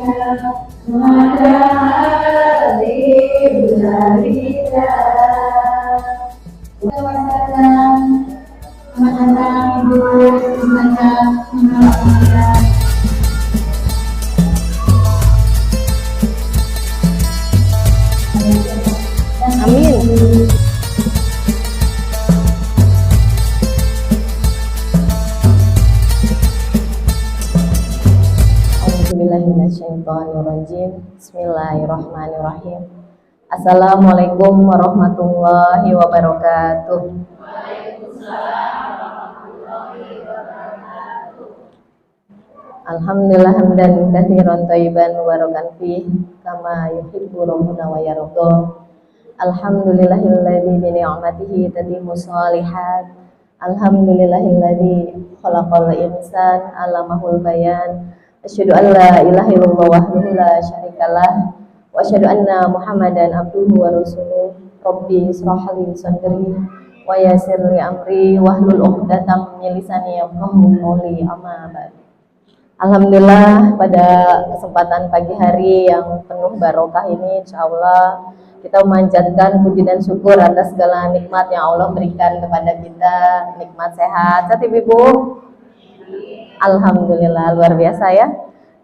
Amin. Bismillahirrahmanirrahim. Bismillahirrahmanirrahim. Assalamualaikum warahmatullahi wabarakatuh. Alhamdulillah hamdan katsiran thayyiban mubarakan fih kama yuhibbu rabbuna wa yarda. Alhamdulillahilladzi bi ni'matihi tatimmu shalihat. Alhamdulillahilladzi khalaqal insana 'allamahul bayan. Asyhadu an la ilaha illallah wahdahu la syarikalah wa asyhadu anna Muhammadan abduhu wa rasuluh. Rabbi ishrah li sadri wa yassir li amri wahlul 'uqdatam min lisani yafqahu qawli. Amma ba'd. Alhamdulillah pada kesempatan pagi hari yang penuh barokah ini insyaallah kita memanjatkan puji dan syukur atas segala nikmat yang Allah berikan kepada kita, nikmat sehat. Sehat Ibu? Alhamdulillah, luar biasa ya.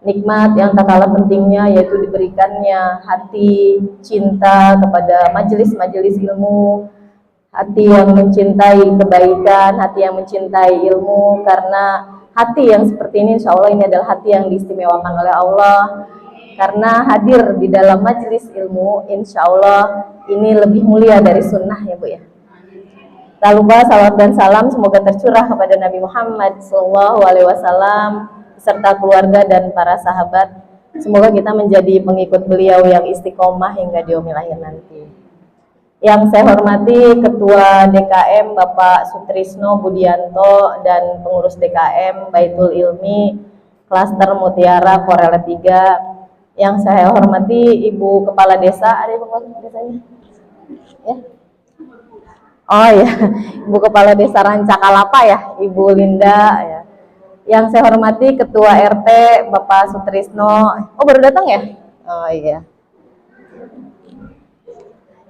Nikmat yang tak kalah pentingnya yaitu diberikannya hati cinta kepada majelis-majelis ilmu, hati yang mencintai kebaikan, hati yang mencintai ilmu. Karena hati yang seperti ini insya Allah ini adalah hati yang diistimewakan oleh Allah. Karena hadir di dalam majelis ilmu, insya Allah ini lebih mulia dari sunnah ya Bu ya. Tak lupa salawat dan salam semoga tercurah kepada Nabi Muhammad SAW beserta keluarga dan para sahabat. Semoga kita menjadi pengikut beliau yang istiqomah hingga di yaumil akhir nanti. Yang saya hormati Ketua DKM Bapak Sutrisno Budianto dan pengurus DKM Baitul Ilmi Klaster Mutiara Korele 3. Yang saya hormati Ibu Kepala Desa, ada Ibu Kepala Desanya? Ya. Oh ya, Ibu Kepala Desa Rancakalapa ya, Ibu Linda ya. Yang saya hormati Ketua RT Bapak Sutrisno. Oh baru datang ya? Oh iya.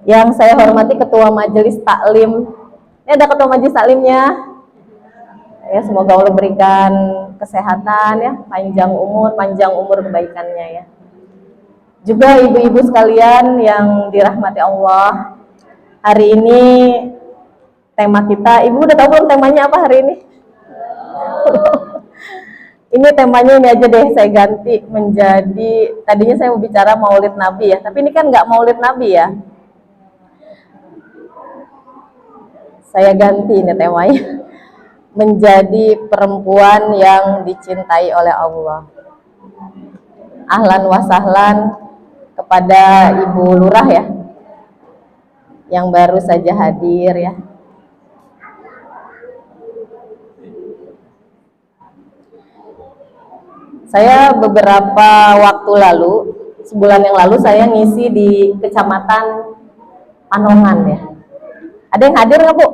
Yang saya hormati Ketua Majelis Taklim. Ini ada Ketua Majelis Taklimnya. Ya, semoga Allah berikan kesehatan ya, panjang umur kebaikannya ya. Juga ibu-ibu sekalian yang dirahmati Allah. Hari ini tema kita, Ibu udah tahu belum temanya apa hari ini? Ini temanya ini aja deh, saya ganti menjadi, tadinya saya mau bicara Maulid Nabi ya, tapi ini kan nggak Maulid Nabi ya. Saya ganti ini temanya, menjadi perempuan yang dicintai oleh Allah. Ahlan wa sahlan kepada Ibu Lurah ya, yang baru saja hadir ya. Saya beberapa waktu lalu, sebulan yang lalu saya ngisi di Kecamatan Panongan ya. Ada yang hadir nggak Bu?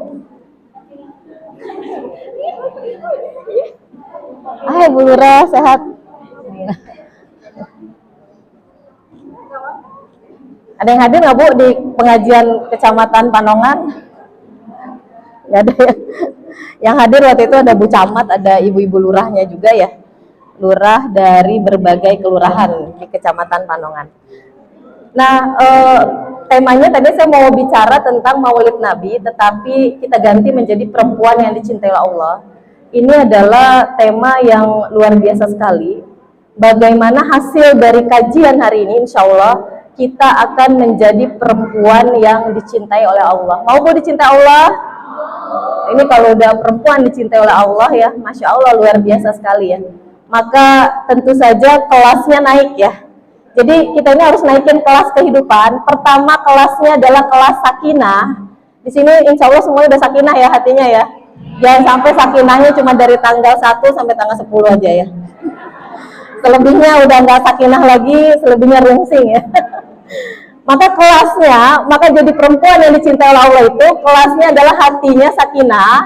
Ibu Lurah sehat. Ada yang hadir nggak Bu di pengajian Kecamatan Panongan? Nggak ada ya. Yang hadir waktu itu ada Bu Camat, ada ibu-ibu lurahnya juga ya. Lurah dari berbagai kelurahan di Kecamatan Panongan. Nah, temanya tadi saya mau bicara tentang Maulid Nabi, tetapi kita ganti menjadi perempuan yang dicintai Allah. Ini adalah tema yang luar biasa sekali. Bagaimana hasil dari kajian hari ini, insya Allah kita akan menjadi perempuan yang dicintai oleh Allah. Mau Bu dicintai Allah? Ini kalau udah perempuan dicintai oleh Allah ya, Masya Allah luar biasa sekali ya. Maka tentu saja kelasnya naik ya. Jadi kita ini harus naikin kelas kehidupan. Pertama kelasnya adalah kelas sakinah. Di sini insya Allah semuanya udah sakinah ya hatinya ya. Jangan sampai sakinahnya cuma dari tanggal 1 sampai tanggal 10 aja ya. Selebihnya udah nggak sakinah lagi, selebihnya rungsing ya. Maka kelasnya, maka jadi perempuan yang dicintai oleh Allah itu kelasnya adalah hatinya sakinah.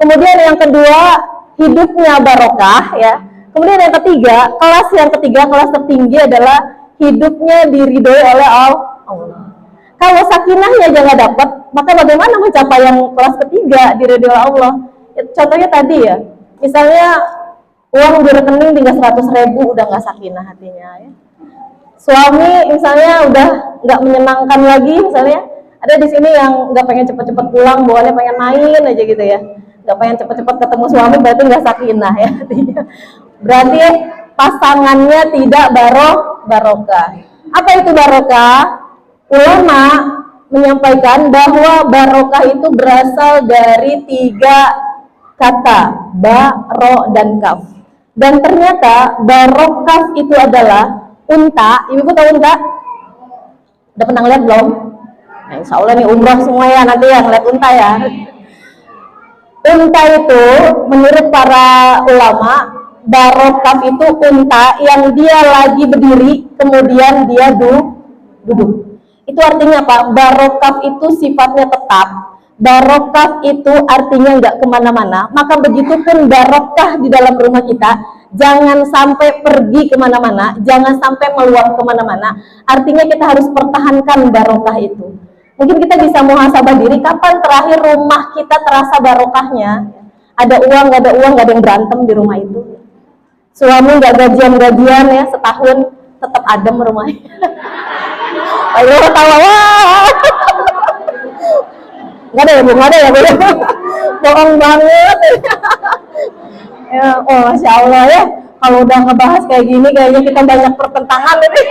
Kemudian yang kedua hidupnya barokah ya. Kemudian yang ketiga, kelas tertinggi adalah hidupnya diridhoi oleh Allah. Kalau sakinahnya aja nggak dapat, maka bagaimana mencapai yang kelas ketiga diridhoi oleh Allah? Contohnya tadi ya, misalnya uang di rekening tinggal 100.000 udah nggak sakinah hatinya ya. Suami misalnya udah nggak menyenangkan lagi, misalnya ada di sini yang nggak pengen cepet-cepet pulang, bawaannya pengen main aja gitu ya, nggak pengen cepet-cepet ketemu suami, berarti nggak sakinah ya. Berarti pasangannya tidak barokah. Apa itu barokah? Ulama menyampaikan bahwa barokah itu berasal dari 3 kata, ba, ro, dan kaf. Dan ternyata barokah itu adalah unta. Ibu tahu unta? Udah pernah lihat belum? Nah, insya Allah nih umroh semua ya nanti yang lihat unta ya. Unta itu menurut para ulama, barokah itu unta yang dia lagi berdiri kemudian dia duduk. Itu artinya apa? Barokah itu sifatnya tetap. Barokah itu artinya nggak kemana-mana. Maka begitu pun barokah di dalam rumah kita, jangan sampai pergi kemana-mana, jangan sampai meluap kemana-mana. Artinya kita harus pertahankan barokah itu. Mungkin kita bisa muhasabah diri, kapan terakhir rumah kita terasa barokahnya? Ada uang, nggak ada uang, nggak ada yang berantem di rumah itu. Suami nggak gajian ya setahun, tetap adem rumahnya. Ayo tawa, wah. Nggak ada ya bu, nggak ada ya bu. Bohong banget. Ya, oh masya Allah ya. Kalau udah ngebahas kayak gini, kayaknya kita banyak pertentangan ini.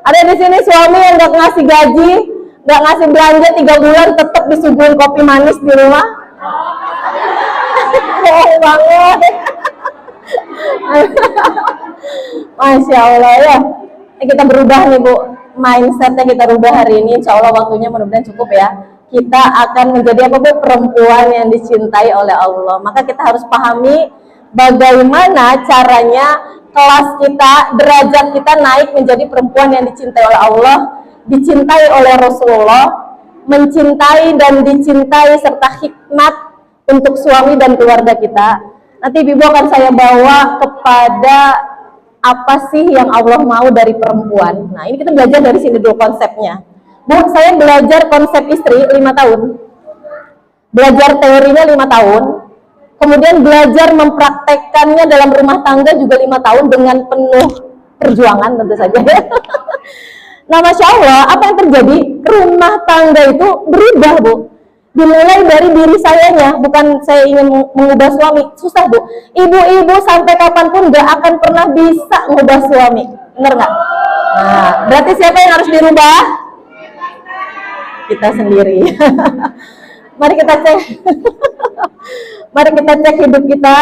Ada di sini suami yang nggak ngasih gaji, nggak ngasih belanja 3 bulan, tetap disuguhin kopi manis di rumah. Bohong banget. Masya Allah ya. Kita berubah nih bu, mindsetnya kita rubah hari ini. Insya Allah waktunya mudah-mudahan cukup ya. Kita akan menjadi apa bu? Perempuan yang dicintai oleh Allah. Maka kita harus pahami bagaimana caranya kelas kita, derajat kita naik menjadi perempuan yang dicintai oleh Allah, dicintai oleh Rasulullah, mencintai dan dicintai serta hikmat untuk suami dan keluarga kita. Nanti Ibu akan saya bawa kepada apa sih yang Allah mau dari perempuan. Nah ini kita belajar dari sini dulu konsepnya. Bu, saya belajar konsep istri 5 tahun. Belajar teorinya 5 tahun. Kemudian belajar mempraktekkannya dalam rumah tangga juga 5 tahun dengan penuh perjuangan tentu saja. Nah Masya Allah, apa yang terjadi? Rumah tangga itu berubah bu. Dimulai dari diri sayanya, bukan saya ingin mengubah suami. Susah bu, ibu-ibu sampai kapanpun gak akan pernah bisa mengubah suami. Bener nggak? Nah, berarti siapa yang harus dirubah? Kita sendiri. Mari kita cek. Mari kita cek hidup kita.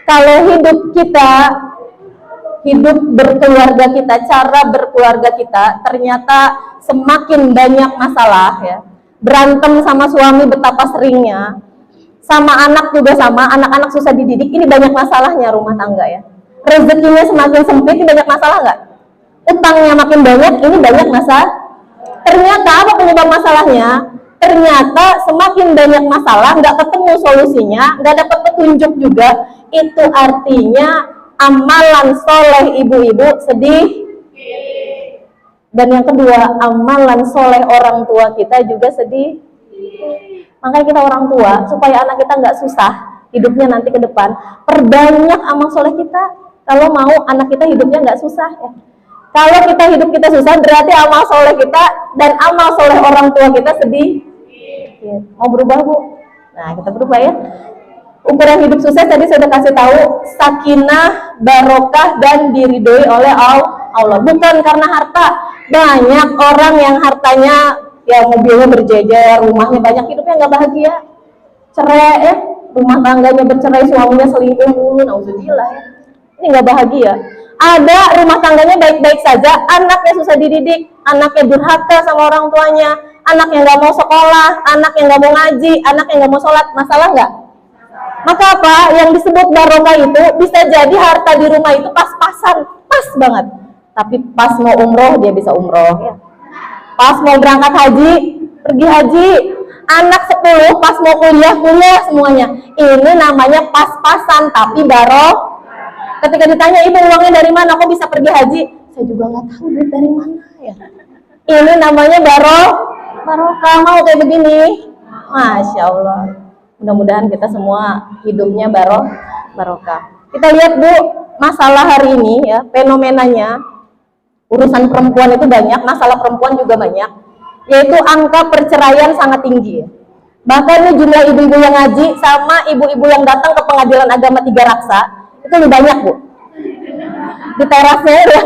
Kalau hidup kita, hidup berkeluarga kita, cara berkeluarga kita, ternyata semakin banyak masalah ya. Berantem sama suami betapa seringnya, sama anak juga sama, anak-anak susah dididik, ini banyak masalahnya rumah tangga ya. Rezekinya semakin sempit, ini banyak masalah nggak? Utangnya makin banyak, ini banyak masalah. Ternyata apa penyebab masalahnya? Ternyata semakin banyak masalah, nggak ketemu solusinya, nggak dapat petunjuk juga. Itu artinya amalan soleh ibu-ibu sedih. Dan yang kedua, amalan soleh orang tua kita juga sedih. Makanya kita orang tua, supaya anak kita nggak susah hidupnya nanti ke depan, perbanyak amal soleh kita. Kalau mau anak kita hidupnya nggak susah ya. Kalau kita hidup kita susah, berarti amal soleh kita dan amal soleh orang tua kita sedih. Ya, mau berubah bu? Nah kita berubah ya. Ukuran hidup sukses tadi saya sudah kasih tahu, sakinah, barokah, dan diridhoi oleh Allah. Bukan karena harta. Banyak orang yang hartanya ya mobilnya berjejer, rumahnya banyak, hidupnya nggak bahagia, cerai ya, rumah tangganya bercerai, suaminya selingkuh mulu, nauzubillah ya. Ini nggak bahagia. Ada rumah tangganya baik-baik saja, anaknya susah dididik, anaknya durhaka sama orang tuanya, anak yang nggak mau sekolah, anak yang nggak mau ngaji, anak yang nggak mau sholat, masalah nggak? Maka apa? Yang disebut barokah itu bisa jadi harta di rumah itu pas-pasan, pas banget. Tapi pas mau umroh dia bisa umroh ya. Pas mau berangkat haji, pergi haji. Anak 10 pas mau kuliah semuanya. Ini namanya pas-pasan tapi barokah. Ketika ditanya, ibu uangnya dari mana, kok bisa pergi haji? Saya juga nggak tahu duit dari mana ya. Ini namanya barokah, mau kayak begini. Masya Allah. Mudah-mudahan kita semua hidupnya barokah. Kita lihat Bu, masalah hari ini ya, fenomenanya urusan perempuan itu banyak, masalah perempuan juga banyak, yaitu angka perceraian sangat tinggi ya. Bahkan nih jumlah ibu-ibu yang ngaji sama ibu-ibu yang datang ke pengadilan agama 3 Raksa itu lebih banyak Bu. Di terasnya ya.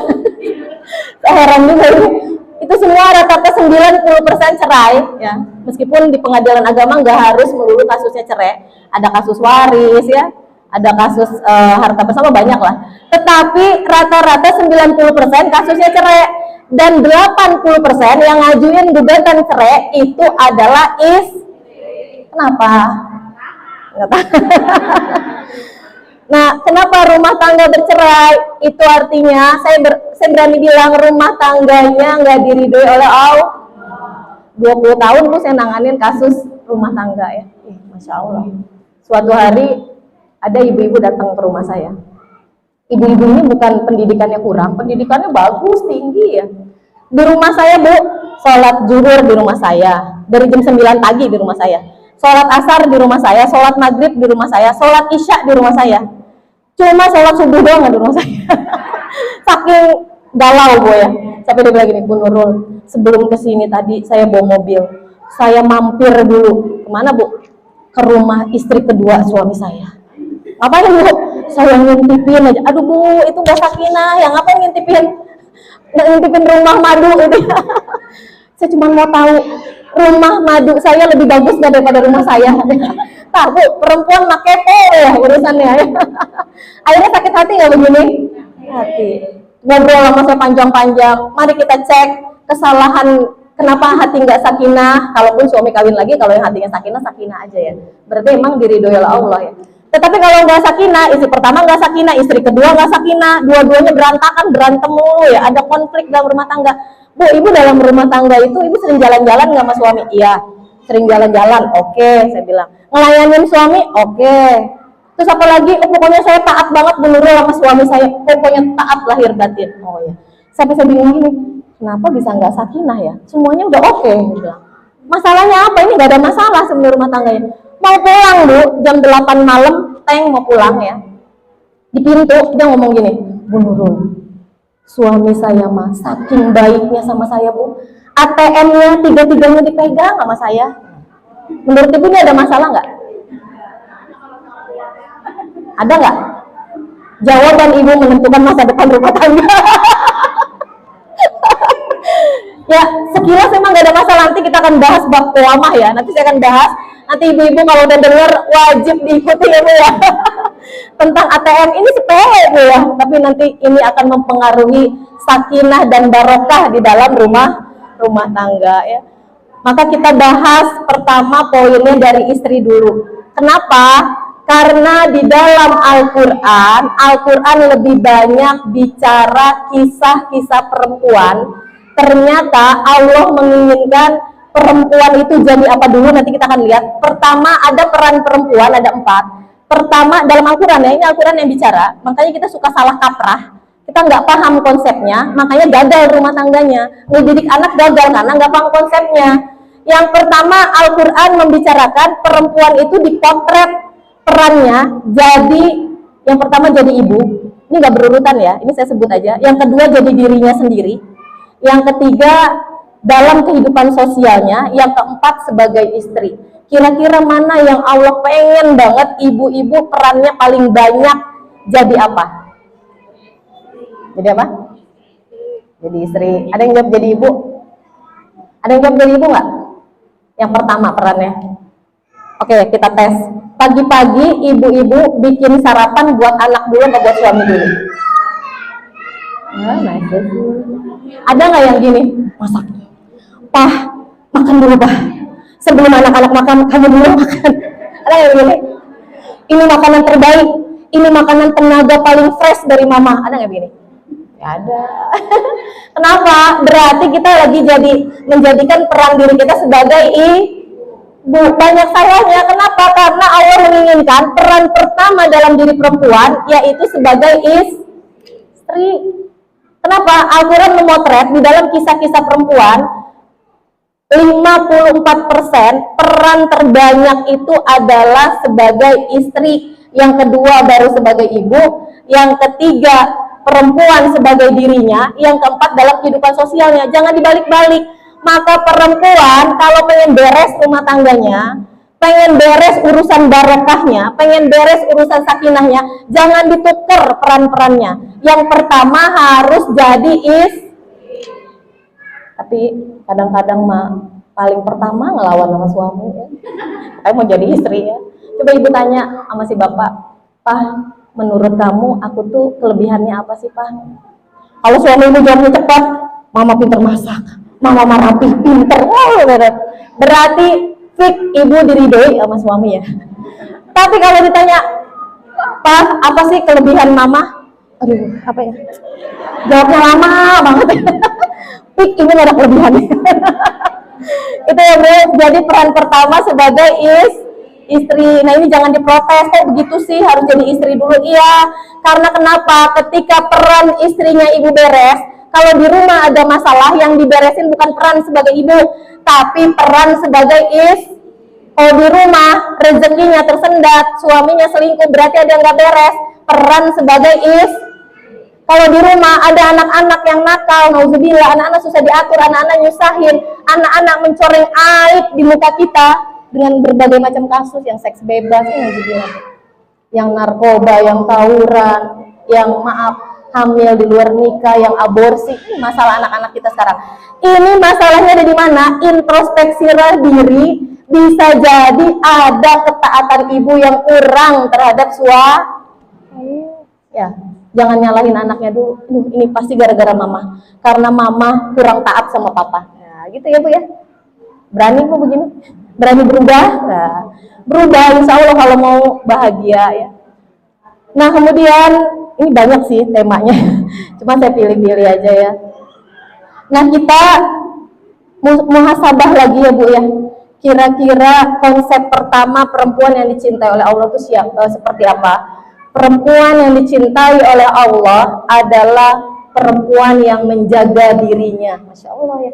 Saya heran juga itu semua rata-rata 90% cerai ya. Meskipun di pengadilan agama nggak harus melulu kasusnya cerai, ada kasus waris ya, ada kasus harta bersama, banyak lah. Tetapi rata-rata 90% kasusnya cerai, dan 80% yang ngajuin gugatan cerai itu adalah kenapa? Nggak tahu. Nah, kenapa rumah tangga bercerai? Itu artinya saya berani bilang rumah tangganya nggak diridhoi oleh Allah. 20 tahun Bu saya nanganin kasus rumah tangga ya. Masya Allah. Suatu hari ada ibu-ibu datang ke rumah saya. Ibu-ibu ini bukan pendidikannya kurang, pendidikannya bagus, tinggi ya. Di rumah saya Bu, sholat zuhur di rumah saya, dari jam 9 pagi di rumah saya. Sholat asar di rumah saya, sholat maghrib di rumah saya, sholat isya di rumah saya. Cuma sholat subuh doang di rumah saya. Saking galau Bu ya. Sampai dia bilang gini, Bu Nurul, sebelum kesini tadi saya bawa mobil, saya mampir dulu. Kemana Bu? Ke rumah istri kedua suami saya. Ngapain Bu? Saya ngintipin aja. Aduh Bu, itu gak sakinah. Yang ngapain ngintipin rumah madu itu. Saya cuma mau tahu rumah madu saya lebih bagus gak daripada rumah saya. Nah Bu, perempuan mah kepo ya urusannya. Akhirnya sakit hati nggak begini? Hati. Ngobrol sama saya panjang-panjang. Mari kita cek kesalahan kenapa hati nggak sakinah. Kalaupun suami kawin lagi, kalau yang hatinya sakinah, sakinah aja ya. Berarti emang diridhoi oleh Allah ya. Tetapi kalau nggak sakinah, istri pertama nggak sakinah, istri kedua nggak sakinah, dua-duanya berantakan, berantem mulu ya, ada konflik dalam rumah tangga. Bu, ibu dalam rumah tangga itu ibu sering jalan-jalan nggak sama suami? Iya, sering jalan-jalan. Oke, saya bilang. Ngelayanin suami? Oke. Terus apa lagi? Oh, pokoknya saya taat banget menurut sama suami saya. Pokoknya taat lahir batin. Oh ya. Sampai saya bingung gini, kenapa bisa nggak sakinah ya? Semuanya udah oke. Bilang. Masalahnya apa? Ini nggak ada masalah sebenarnya rumah tangganya. Mau pulang Bu, jam 8 malam, Teng mau pulang ya. Di pintu dia ngomong gini, Bu Nurul, suami saya mah saking baiknya sama saya Bu. ATM-nya tiga-tiganya dipegang sama saya. Menurut ibu ini ada masalah nggak? Ada nggak? Jawaban ibu menentukan masa depan rumah tangga. Ya, sekilas memang nggak ada masalah. Nanti kita akan bahas bab qawamah ya. Nanti saya akan bahas. Nanti ibu-ibu kalau udah dengar wajib diikuti ya Bu ya. Tentang ATM ini sepele Bu ya. Tapi nanti ini akan mempengaruhi sakinah dan barokah di dalam rumah tangga ya. Maka kita bahas pertama poinnya dari istri dulu. Kenapa? Karena di dalam Al-Quran lebih banyak bicara kisah-kisah perempuan. Ternyata Allah menginginkan perempuan itu jadi apa dulu, nanti kita akan lihat. Pertama ada peran perempuan, ada 4. Pertama dalam Al-Quran ya, ini Al-Quran yang bicara. Makanya kita suka salah kaprah. Kita nggak paham konsepnya, makanya gagal rumah tangganya. Mendidik anak gagal karena nggak paham konsepnya. Yang pertama, Al-Quran membicarakan perempuan itu dipotret perannya jadi, yang pertama jadi ibu. Ini nggak berurutan ya, ini saya sebut aja. Yang kedua jadi dirinya sendiri. Yang ketiga dalam kehidupan sosialnya. Yang keempat sebagai istri. Kira-kira mana yang Allah pengen banget ibu-ibu perannya paling banyak jadi apa? Jadi apa? Jadi istri. Ada yang jawab jadi ibu? Ada yang jawab jadi ibu nggak? Yang pertama perannya. Oke, kita tes. Pagi-pagi ibu-ibu bikin sarapan buat anak dulu atau buat suami dulu? Nice. Ada nggak yang gini? Masak. Pah, makan dulu Pak. Sebelum anak-anak makan, kamu dulu makan. Ada yang gini? Ini makanan terbaik. Ini makanan tenaga paling fresh dari mama. Ada nggak begini? Gak ada. Kenapa? Berarti kita lagi menjadikan peran diri kita sebagai Bu, banyak salahnya. Kenapa? Karena Allah menginginkan peran pertama dalam diri perempuan yaitu sebagai istri. Kenapa? Al-Quran memotret di dalam kisah-kisah perempuan 54% peran terbanyak itu adalah sebagai istri, yang kedua baru sebagai ibu, yang ketiga perempuan sebagai dirinya, yang keempat dalam kehidupan sosialnya. Jangan dibalik-balik. Maka perempuan kalau pengen beres rumah tangganya, pengen beres urusan barokahnya, pengen beres urusan sakinahnya, jangan ditukar peran-perannya. Yang pertama harus jadi tapi kadang-kadang mah paling pertama ngelawan sama suami ya. Kayak mau jadi istri ya. Coba ibu tanya sama si bapak, "Pak, menurut kamu aku tuh kelebihannya apa sih, Pak?" Kalau suami ibu jawabnya cepat, "Mama pinter masak, mama rapi, pinter." Oh, berarti fix ibu diridoi sama suami ya. Tapi kalau ditanya, "Pak, apa sih kelebihan mama?" Aduh, apa ya? Jawabnya lama banget ya. Fix ibu gak ada kelebihannya. Itu ya Bu, jadi peran pertama sebagai istri. Nah ini jangan diprotes, kok begitu sih, harus jadi istri dulu. Iya, karena kenapa? Ketika peran istrinya ibu beres, kalau di rumah ada masalah, yang diberesin bukan peran sebagai ibu, tapi peran sebagai kalau di rumah rezekinya tersendat, suaminya selingkuh, berarti ada yang gak beres, peran sebagai Kalau di rumah ada anak-anak yang nakal, nauzubillah, anak-anak susah diatur, anak-anak nyusahin, anak-anak mencoreng aib di muka kita dengan berbagai macam kasus, yang seks bebas, yang narkoba, yang tawuran, yang hamil di luar nikah, yang aborsi. Ini masalah anak-anak kita sekarang. Ini masalahnya ada di mana? Introspeksi diri. Bisa jadi ada ketaatan ibu yang kurang terhadap suami. Ya. Jangan nyalahin anaknya dulu. Ini pasti gara-gara mama. Karena mama kurang taat sama papa. Nah, gitu ya Bu ya. Berani Bu begini? Berani berubah? Nah, berubah insya Allah kalau mau bahagia ya. Nah kemudian ini banyak sih temanya. Cuma saya pilih-pilih aja ya. Nah kita muhasabah lagi ya Bu ya. Kira-kira konsep pertama perempuan yang dicintai oleh Allah itu seperti apa? Perempuan yang dicintai oleh Allah adalah perempuan yang menjaga dirinya. Masya Allah ya.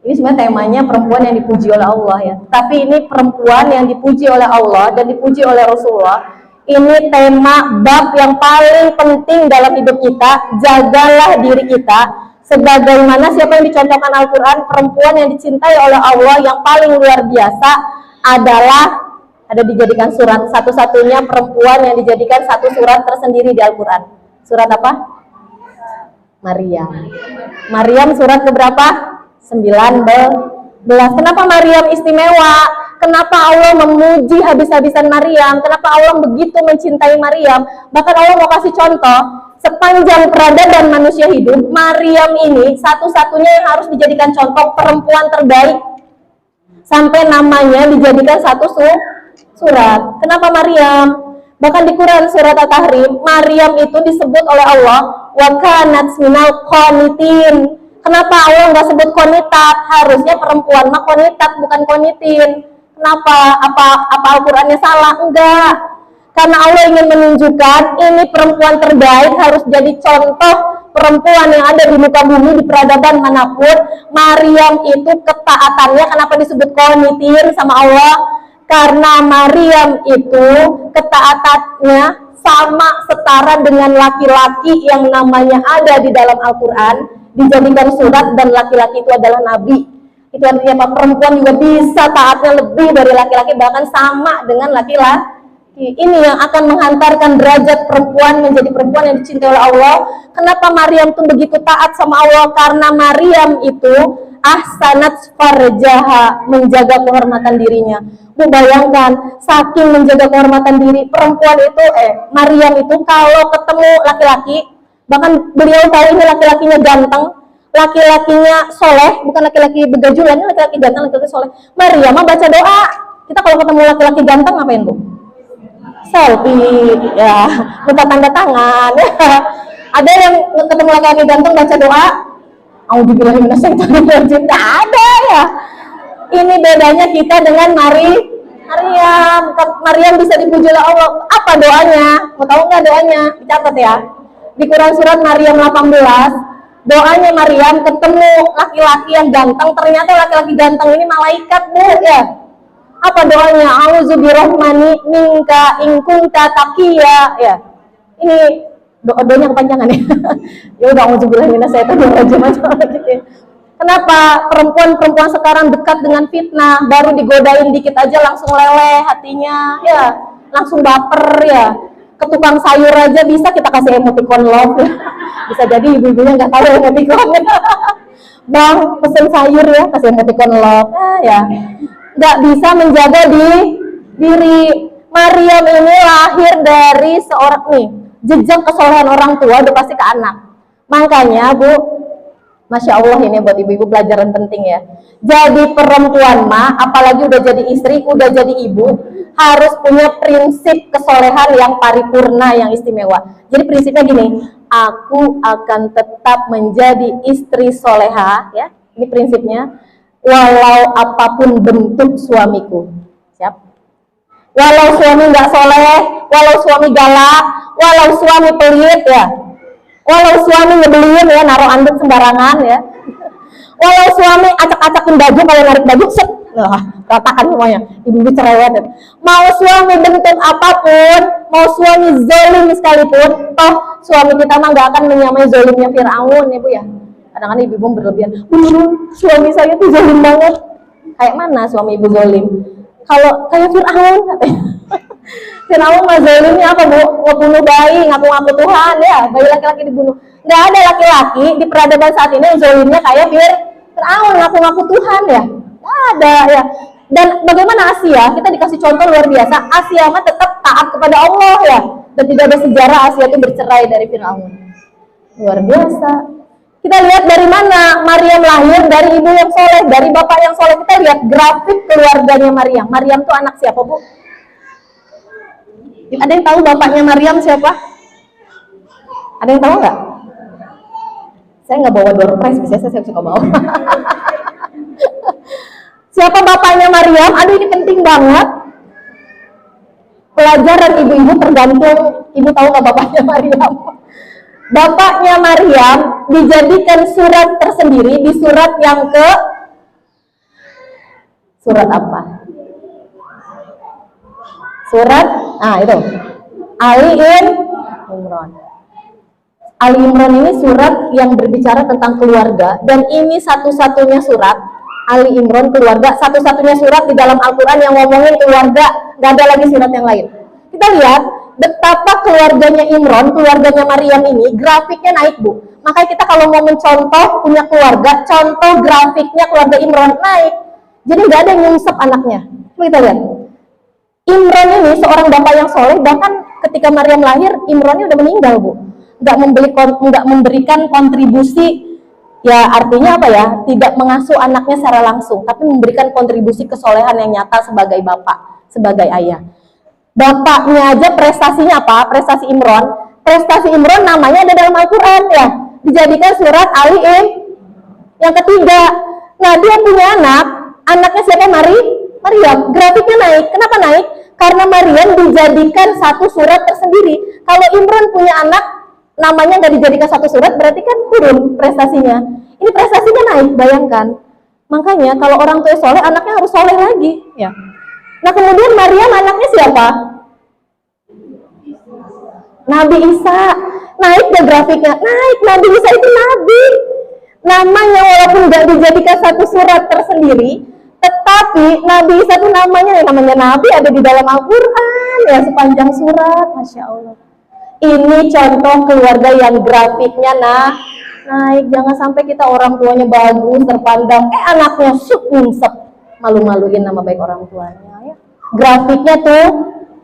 Ini sebenarnya temanya perempuan yang dipuji oleh Allah ya. Tapi ini perempuan yang dipuji oleh Allah dan dipuji oleh Rasulullah. Ini tema bab yang paling penting dalam hidup kita. Jagalah diri kita. Sebagaimana siapa yang dicontohkan Al-Quran, perempuan yang dicintai oleh Allah yang paling luar biasa adalah ada dijadikan surat, satu-satunya perempuan yang dijadikan satu surat tersendiri di Al-Quran. Surat apa? Maryam. Maryam surat keberapa? 19. Kenapa Maryam istimewa? Kenapa Allah memuji habis-habisan Maryam? Kenapa Allah begitu mencintai Maryam? Bahkan Allah mau kasih contoh, sepanjang peradaban manusia hidup, Maryam ini satu-satunya yang harus dijadikan contoh perempuan terbaik. Sampai namanya dijadikan satu surat. Kenapa Maryam? Bahkan di Quran surat At-Tahrim, Maryam itu disebut oleh Allah wa kanat minal qanitin. Kenapa Allah nggak sebut qanitat? Harusnya perempuan mah qanitat bukan qanitin. Kenapa? Apa Al-Qur'annya salah? Enggak. Karena Allah ingin menunjukkan ini perempuan terbaik, harus jadi contoh perempuan yang ada di muka bumi di peradaban manapun. Maryam itu ketaatannya kenapa disebut qanitin sama Allah? Karena Maryam itu ketaatannya sama setara dengan laki-laki yang namanya ada di dalam Al-Quran, dijadikan surat, dan laki-laki itu adalah nabi. Itu artinya apa? Perempuan juga bisa taatnya lebih dari laki-laki, bahkan sama dengan laki-laki. Ini yang akan menghantarkan derajat perempuan menjadi perempuan yang dicintai oleh Allah. Kenapa Maryam itu begitu taat sama Allah? Karena Maryam itu ahsanat farjaha, menjaga kehormatan dirinya. Bu bayangkan, saking menjaga kehormatan diri perempuan itu, Maryam itu kalau ketemu laki-laki, bahkan beliau tahu ini laki-lakinya ganteng, laki-lakinya soleh, bukan laki-laki begajulan, ini laki-laki ganteng, laki-laki soleh. Maryam baca doa. Kita kalau ketemu laki-laki ganteng ngapain Bu? Selfie, ya, minta tanda tangan. Ya. Ada yang ketemu laki-laki ganteng baca doa, auzubillahi minasyaitonir rajim, enggak ada ya. Ini bedanya kita dengan Maryam. Maryam bisa dipuji oleh Allah. Apa doanya? Mau tahu nggak doanya? Dicatat ya. Di Quran surat Maryam 18, doanya Maryam ketemu laki-laki yang ganteng, ternyata laki-laki ganteng ini malaikat, Bu, ya. Apa doanya? Auzubirohmani minka in kunta taqiya, ya. Ini doanya kepanjangan ya. Ya udah, auzubillahi minasyaitonir rajim aja gitu ya. Kenapa perempuan sekarang dekat dengan fitnah, baru digodain dikit aja langsung leleh hatinya, ya, langsung baper ya. Ke tukang sayur aja bisa kita kasih emoticon love ya. Bisa jadi ibu-ibunya nggak tahu emoticon. Bang, pesen sayur ya, kasih emoticon love, ya. Nggak bisa menjaga diri. Maryam ini lahir dari seorang nih, jejak kesolehan orang tua udah pasti ke anak. Makanya Bu, Masya Allah, ini buat ibu-ibu pelajaran penting ya. Jadi perempuan mah, apalagi udah jadi istri, udah jadi ibu, harus punya prinsip kesolehan yang paripurna, yang istimewa. Jadi prinsipnya gini, aku akan tetap menjadi istri soleha, ya. Ini prinsipnya, walau apapun bentuk suamiku. Siap? Walau suami nggak soleh, walau suami galak, walau suami pelit ya. Walau suami nyebelin ya, naruh anduk sembarangan ya. Walau suami acak-acakin baju, kalau narik baju, set, ratakan semuanya. Ibu-ibu cerewet ya. Mau suami bentuk apapun, mau suami zalim sekalipun, toh suami kita mah nggak akan menyamai zalimnya Fir'aun ya Bu ya. Kadang-kadang ibu-ibu berlebihan, suami saya tuh zalim banget. Kayak mana suami ibu zalim? Kalau kayak Fir'aun katanya. Fir'aun mah zalimnya apa Bu? Ngebunuh bayi, ngaku-ngaku Tuhan ya, bayi laki-laki dibunuh. Nggak ada laki-laki di peradaban saat ini yang zalimnya kayak Fir'aun, ngaku-ngaku Tuhan ya. Nggak ada ya. Dan bagaimana Asia? Kita dikasih contoh luar biasa. Asia mah tetap taat kepada Allah ya. Dan tidak ada sejarah Asia itu bercerai dari Fir'aun. Luar biasa. Kita lihat dari mana Maryam lahir, dari ibu yang soleh, dari bapak yang soleh. Kita lihat grafik keluarganya Maryam. Maryam tuh anak siapa Bu? Ada yang tahu bapaknya Maryam siapa? Ada yang tahu nggak? Saya nggak bawa door prize, biasanya saya suka bawa. Siapa bapaknya Maryam? Aduh, ini penting banget. Pelajaran ibu-ibu tergantung ibu tahu nggak bapaknya Maryam. Bapaknya Maryam dijadikan surat tersendiri di surat yang ke surat apa? Surat, itu Ali Imran. Ali Imran ini surat yang berbicara tentang keluarga, dan ini satu-satunya surat Ali Imran keluarga, satu-satunya surat di dalam Al-Quran yang ngomongin keluarga, nggak ada lagi surat yang lain. Kita lihat betapa keluarganya Imran, keluarganya Maryam ini grafiknya naik Bu. Makanya kita kalau mau mencontoh punya keluarga, contoh grafiknya keluarga Imran naik. Jadi nggak ada yang nyungsep anaknya. Kita lihat. Imran ini seorang bapak yang soleh, bahkan ketika Maryam lahir, Imrannya udah meninggal Bu. Nggak memberikan kontribusi, ya artinya apa ya, tidak mengasuh anaknya secara langsung, tapi memberikan kontribusi kesolehan yang nyata sebagai bapak, sebagai ayah. Bapaknya aja prestasinya apa? Prestasi Imran namanya ada dalam Al-Quran ya, dijadikan surat Ali yang ketiga. Nah dia punya anaknya siapa? Maryam. Grafiknya naik. Kenapa naik? Karena Maryam dijadikan satu surat tersendiri. Kalau Imran punya anak, namanya nggak dijadikan satu surat, berarti kan turun prestasinya. Ini prestasinya naik, bayangkan. Makanya kalau orang tua soleh, anaknya harus soleh lagi. Ya. Nah kemudian Maryam anaknya siapa? Nabi Isa. Naik deh grafiknya. Naik, Nabi Isa itu Nabi. Namanya walaupun nggak dijadikan satu surat tersendiri, tetapi Nabi Isa itu namanya Nabi ada di dalam Al-Quran ya, sepanjang surat. Masya Allah. Ini contoh keluarga yang grafiknya naik. Jangan sampai kita orang tuanya bagus, terpandang, anaknya nyungsep, malu-maluin nama baik orang tuanya ya. Grafiknya tuh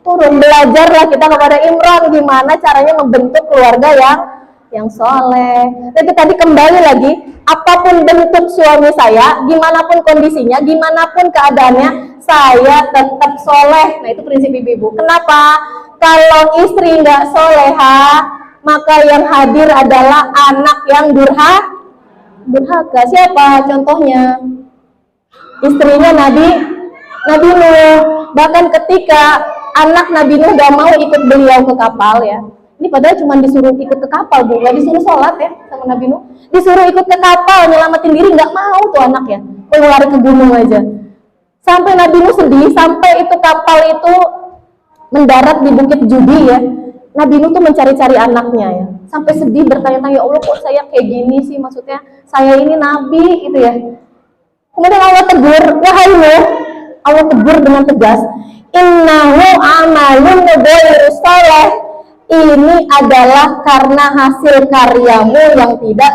turun. Belajarlah kita kepada Imran gimana caranya membentuk keluarga yang soleh. Tapi tadi kembali lagi, apapun bentuk suami saya, gimana pun kondisinya, gimana pun keadaannya, saya tetap soleh. Nah itu prinsip ibu-ibu. Kenapa? Kalau istri nggak soleha, maka yang hadir adalah anak yang durhaka. Siapa contohnya? istrinya Nabi Nuh. Bahkan ketika anak Nabi Nuh gak mau ikut beliau ke kapal ya, ini padahal cuma disuruh ikut ke kapal, Bu, gak disuruh sholat ya sama Nabi Nuh, disuruh ikut ke kapal nyelamatin diri, gak mau tuh anak ya, mau lari ke gunung aja. Sampai Nabi Nuh sedih, sampai itu kapal itu mendarat di Bukit Judi ya, Nabi Nuh tuh mencari-cari anaknya ya, sampai sedih bertanya-tanya, ya Allah kok saya kayak gini sih, maksudnya saya ini nabi gitu ya. Kemudian Allah tegur, wahai Nuh, Allah tegur dengan tegas, innahu amalun ghairu shalih, ini adalah karena hasil karyamu yang tidak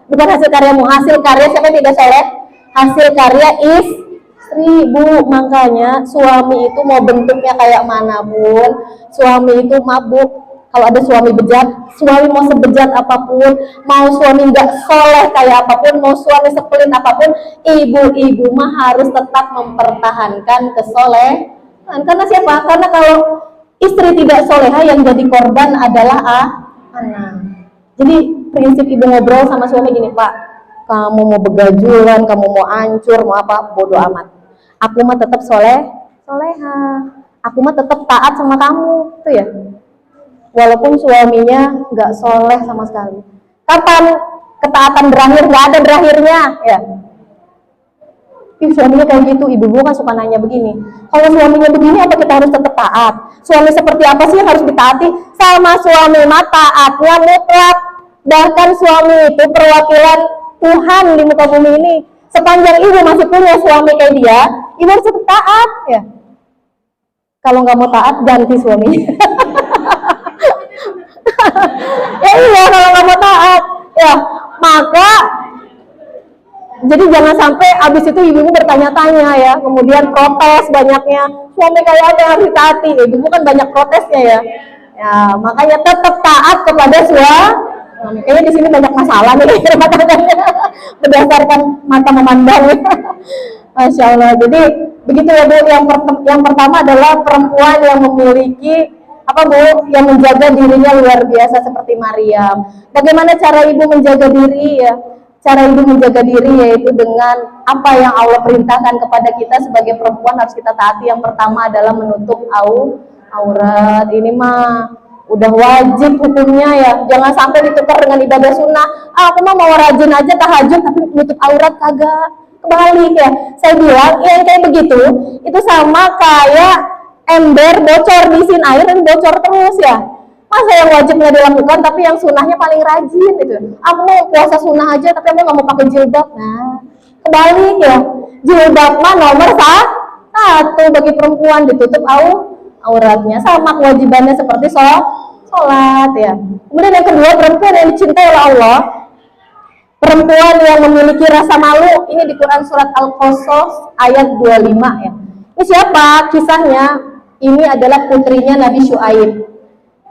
bukan hasil karyamu, hasil karya siapa yang tidak soleh? Hasil karya istri, Bu. Makanya suami itu mau bentuknya kayak mana pun, suami itu mabuk, kalau ada suami bejat, suami mau sebejat apapun, mau suami nggak soleh kayak apapun, mau suami sepelit apapun, ibu-ibu mah harus tetap mempertahankan kesolehan. Karena siapa? Karena kalau istri tidak soleha yang jadi korban adalah anak. Jadi prinsip ibu ngobrol sama suami gini, Pak, kamu mau begajulan, kamu mau hancur, mau apa, bodoh amat. Aku mah tetap soleha. Aku mah tetap taat sama kamu, tuh ya. Walaupun suaminya nggak soleh sama sekali. Kapan ketaatan berakhir? Nggak ada berakhirnya, ya. Suaminya kayak gitu, ibu kan suka nanya begini, kalau suaminya begini apa kita harus tetap taat? Suami seperti apa sih yang harus ditaati? Sama suami mah taatnya mutlak. Bahkan suami itu perwakilan Tuhan di muka bumi ini. Sepanjang ibu masih punya suami kayak dia, ibu harus tetap taat ya. Kalau nggak mau taat, ganti suami. Ya iya, kalau nggak mau taat ya, maka jadi jangan sampai abis itu ibu bertanya-tanya ya, kemudian protes banyaknya, suami kayak ada yang harus ditaati, ibu kan banyak protesnya ya. Ya makanya tetap taat kepada suami. Kayaknya di sini banyak masalah nih rumah tangganya berdasarkan mata memandang. Masya Allah. Jadi begitu ya Bu. Yang pertama adalah perempuan yang memiliki apa Bu, yang menjaga dirinya luar biasa seperti Maryam. Bagaimana cara ibu menjaga diri ya? Cara ibu menjaga diri yaitu dengan apa yang Allah perintahkan kepada kita sebagai perempuan harus kita taati. Yang pertama adalah menutup aurat. Ini mah udah wajib hukumnya ya. Jangan sampai ditukar dengan ibadah sunnah. Aku mah mau rajin aja tahajud tapi menutup aurat kagak. Kebalik ya. Saya bilang yang kayak begitu itu sama kayak ember bocor diisiin air dan bocor terus ya. Masa yang wajibnya dilakukan tapi yang sunnahnya paling rajin gitu. Aku mau puasa sunnah aja tapi aku nggak mau pakai jilbab. Nah, kebalik ya. Jilbab mah nomor satu bagi perempuan, ditutup auratnya, sama kewajibannya seperti sholat ya. Kemudian yang kedua, perempuan yang dicintai oleh Allah, perempuan yang memiliki rasa malu. Ini di Quran surat Al-Qasas ayat 25 ya. Ini siapa kisahnya? Ini adalah putrinya Nabi Syuaib.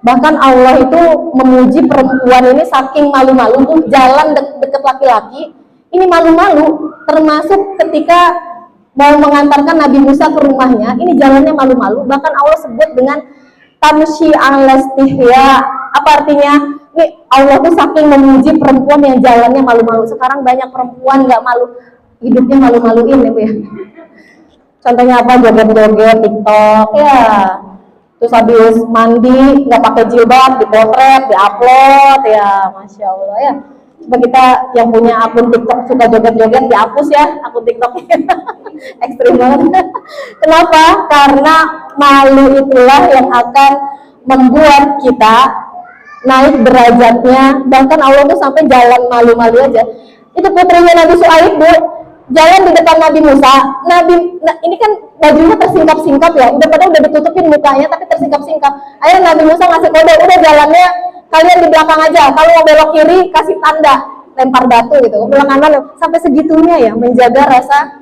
Bahkan Allah itu memuji perempuan ini saking malu-malu tuh jalan deket laki-laki. Ini malu-malu, termasuk ketika mau mengantarkan Nabi Musa ke rumahnya, ini jalannya malu-malu. Bahkan Allah sebut dengan tamshi al-istihya. Apa artinya? Ini Allah tuh saking memuji perempuan yang jalannya malu-malu. Sekarang banyak perempuan nggak malu, hidupnya malu-maluin ya Bu ya. Contohnya apa? Joget-joget TikTok ya. Terus habis mandi nggak pakai jilbab, dipotret, diupload ya, Masya Allah ya. Coba kita yang punya akun TikTok suka joget-joget dihapus ya akun TikToknya. Ekstrim banget. Kenapa? Karena malu itulah yang akan membuat kita naik derajatnya. Bahkan Allah tuh sampai jalan malu-malu aja. Itu putrinya Nabi Syuaib Bu, jalan di depan Nabi Musa. Ini kan bajunya tersingkap-singkap ya, udah ditutupin mukanya tapi tersingkap-singkap. Akhirnya Nabi Musa ngasih kode, udah jalannya kalian di belakang aja, kalau mau belok kiri kasih tanda, lempar batu gitu, belok kanan. Sampai segitunya ya menjaga rasa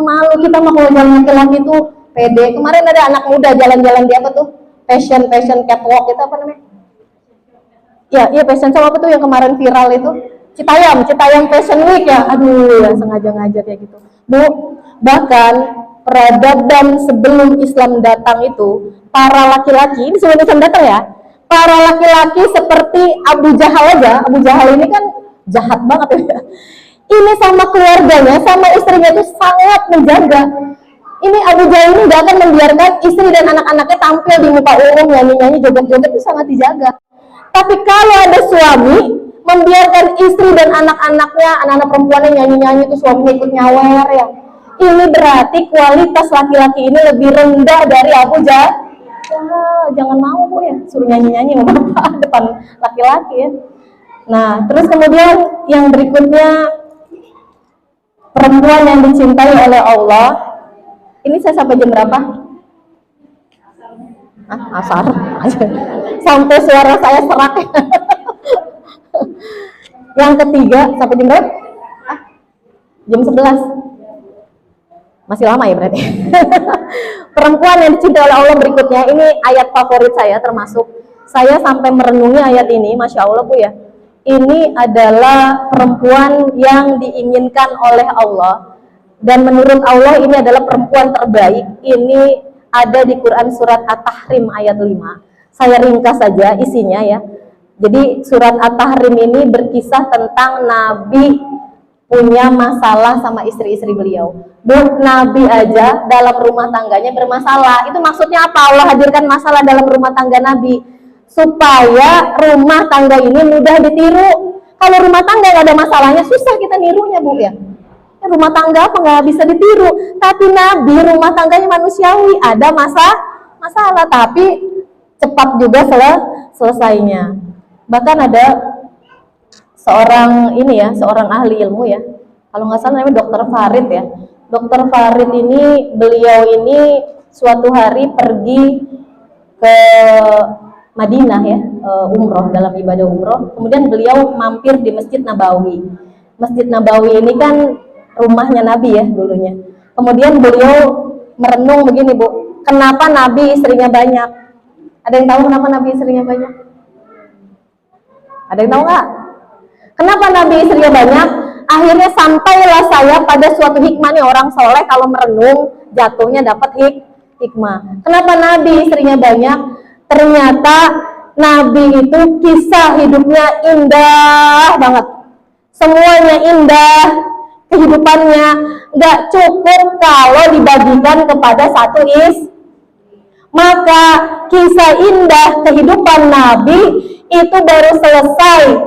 malu. Kita mah kalau jalan laki-laki tuh pede. Kemarin ada anak muda jalan-jalan di apa tuh, fashion catwalk itu apa namanya? Iya fashion show apa tuh yang kemarin viral itu? Citayam Fashion Week ya. Aduh ya, sengaja ngajak kayak gitu Bu. Bahkan peradaban sebelum Islam datang itu, para laki-laki, ini sebelum Islam datang ya, para laki-laki seperti Abu Jahal aja. Abu Jahal ini kan jahat banget ya. Ini sama keluarganya, sama istrinya itu sangat menjaga. Ini Abu Jahal ini gak akan membiarkan istri dan anak-anaknya tampil di muka umum nyanyi-nyanyi, joget-joget, itu sangat dijaga. Tapi kalau ada suami membiarkan istri dan anak-anaknya, anak-anak perempuannya nyanyi-nyanyi, itu suaminya ikut nyawer ya, ini berarti kualitas laki-laki ini lebih rendah dari Abu Jahal. Jangan mau Bu ya, suruh nyanyi-nyanyi sama bapak depan laki-laki ya. Nah, terus kemudian yang berikutnya, perempuan yang dicintai oleh Allah. Ini saya sampai jam berapa? Asar. Sampai suara saya serak. Yang ketiga, sampai jam berapa? Jam 11. Masih lama ya berarti. Perempuan yang dicintai oleh Allah berikutnya, ini ayat favorit saya termasuk. Saya sampai merenungi ayat ini, Masya Allah Bu ya. Ini adalah perempuan yang diinginkan oleh Allah. Dan menurut Allah ini adalah perempuan terbaik. Ini ada di Quran surat At-Tahrim ayat 5. Saya ringkas saja isinya ya. Jadi surat At-Tahrim ini berkisah tentang Nabi punya masalah sama istri-istri beliau. Bu, Nabi aja dalam rumah tangganya bermasalah. Itu maksudnya apa? Allah hadirkan masalah dalam rumah tangga Nabi supaya rumah tangga ini mudah ditiru. Kalau rumah tangga nggak ada masalahnya, susah kita nirunya Bu ya. Rumah tangga apa nggak bisa ditiru, tapi Nabi rumah tangganya manusiawi, ada masalah tapi cepat juga selesainya. Bahkan ada seorang ini ya, seorang ahli ilmu ya, kalau nggak salah namanya Dr. Farid ya. Dr. Farid ini, beliau ini suatu hari pergi ke Madinah ya, umroh, dalam ibadah umroh. Kemudian beliau mampir di Masjid Nabawi. Masjid Nabawi ini kan rumahnya Nabi ya dulunya. Kemudian beliau merenung begini Bu, kenapa Nabi istrinya banyak? Ada yang tahu kenapa Nabi istrinya banyak? Ada yang tahu nggak? Kenapa Nabi istrinya banyak? Akhirnya sampailah saya pada suatu hikmah nih, orang soleh kalau merenung jatuhnya dapat hikmah. Kenapa Nabi istrinya banyak? Ternyata Nabi itu kisah hidupnya indah banget. Semuanya indah. Kehidupannya nggak cukup kalau dibagikan kepada satu maka kisah indah kehidupan Nabi itu baru selesai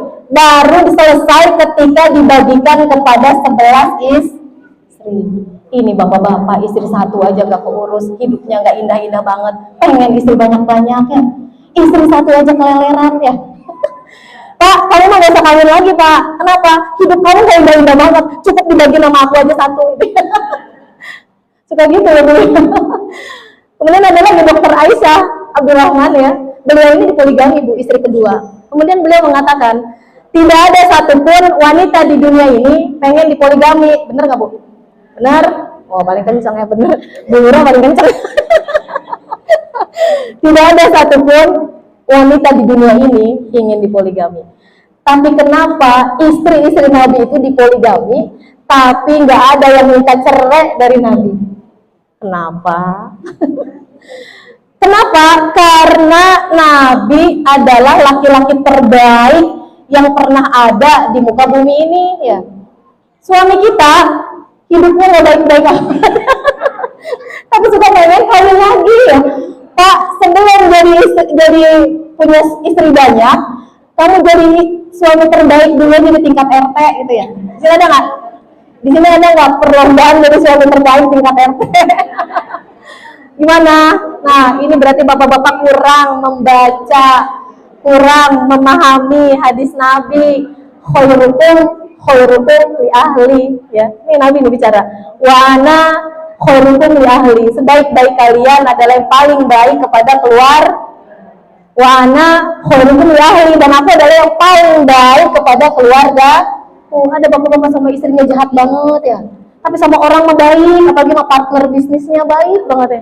ketika dibagikan kepada 11 istri. Ini bapak-bapak istri satu aja nggak keurus, hidupnya nggak indah-indah banget, pengen istri banyak-banyak ya, istri satu aja keleleran ya. Pak, kamu mah gak usah kawin lagi Pak. Kenapa? Hidup kamu gak indah-indah banget, cukup dibagi nama aku aja satu. Suka gitu ya Bu. Kemudian ada lagi Dokter Aisyah Abdurrahman ya. Beliau ini dipoligami Bu, istri kedua. Kemudian beliau mengatakan, tidak ada satupun wanita di dunia ini pengen dipoligami. Bener gak Bu? Bener? Oh paling kencang ya, bener. Bu Nura paling kencang. Tidak ada satupun wanita di dunia ini ingin dipoligami. Tapi kenapa istri-istri Nabi itu dipoligami, tapi nggak ada yang minta cerai dari Nabi? Kenapa? Kenapa? Karena Nabi adalah laki-laki terbaik yang pernah ada di muka bumi ini ya. Suami kita hidupnya nggak baik-baik amat. Tapi suka pengen kawin lagi ya. Pak, sebelum jadi punya istri banyak, kamu jadi suami terbaik dulu di tingkat RT gitu ya. Di sini ada nggak? Di sini ada nggak perlombaan dari suami terbaik tingkat RT? Gimana? Nah, ini berarti bapak-bapak kurang membaca, kurang memahami hadis Nabi. Khairukum li ahli ya. Ini Nabi nih bicara. Wa ana khairukum li ahli, sebaik-baik kalian adalah yang paling baik kepada wa ana khairukum li ahli, dan aku adalah yang paling baik kepada keluarga. Ada bapak-bapak sama istrinya jahat banget ya, tapi sama orang mah baik, apalagi sama partner bisnisnya baik banget ya.